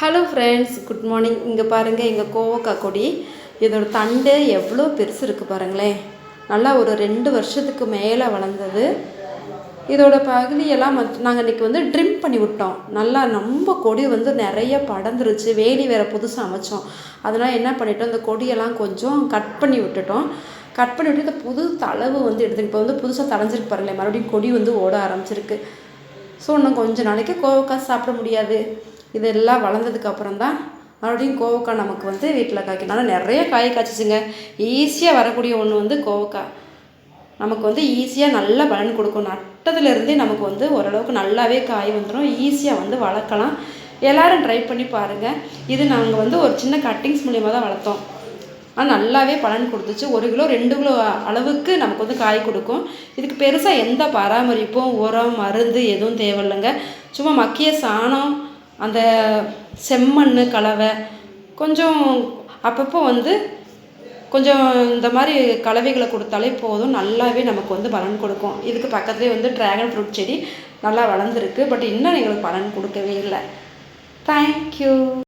Hello friends, good morning. இங்கே பாருங்கள், எங்கள் கோவக்காய் கொடி இதோட தண்டு எவ்வளோ பெருசு இருக்குது பாருங்களேன். நல்லா ஒரு 2 வருஷத்துக்கு மேலே வளர்ந்தது. இதோட பகுதியெல்லாம் நாங்கள் இன்றைக்கி ட்ரிம் பண்ணி விட்டோம். நல்லா நம்ம கொடி நிறைய படர்ந்துருச்சு. வேலி வேறு புதுசாக அமைச்சோம். அதனால் என்ன பண்ணிட்டோம், இந்த கொடியெல்லாம் கொஞ்சம் கட் பண்ணி விட்டுட்டோம். கட் பண்ணி விட்டு இந்த புது தளவு எடுத்து இப்போ புதுசாக தளைஞ்சிருக்கு பாருங்களேன். மறுபடியும் கொடி ஓட ஆரம்பிச்சிருக்கு. ஸோ இன்னும் கொஞ்சம் நாளைக்கு கோவக்காய் சாப்பிட முடியாது. இதெல்லாம் வளர்ந்ததுக்கப்புறம் தான் மறுபடியும் கோவக்காய் நமக்கு வீட்டில் காய்க்கனால நிறைய காய் காய்ச்சிச்சுங்க. ஈஸியாக வரக்கூடிய ஒன்று கோவக்காய் நமக்கு ஈஸியாக நல்ல பலன் கொடுக்கும். நட்டதுலேருந்தே நமக்கு ஓரளவுக்கு நல்லாவே காய் வந்துடும். ஈஸியாக வளர்க்கலாம். எல்லோரும் ட்ரை பண்ணி பாருங்கள். இது நாங்கள் ஒரு சின்ன கட்டிங்ஸ் மூலியமாக தான் வளர்த்தோம். ஆனால் நல்லாவே பலன் கொடுத்துச்சு. 1 கிலோ 2 கிலோ அளவுக்கு நமக்கு காய் கொடுக்கும். இதுக்கு பெருசாக எந்த பராமரிப்பும் உரம் மருந்து எதுவும் தேவையில்லைங்க. சும்மா மக்கிய சாணம், அந்த செம்மண் கலவை கொஞ்சம் அப்பப்போ கொஞ்சம் இந்த மாதிரி கலவைகளை கொடுத்தாலே போதும். நல்லாவே நமக்கு பலன் கொடுக்கும். இதுக்கு பக்கத்துலேயே ட்ராகன் ஃப்ரூட் செடி நல்லா வளர்ந்துருக்கு. பட் இன்னும் எங்களுக்கு பலன் கொடுக்கவே இல்லை. தேங்க்யூ.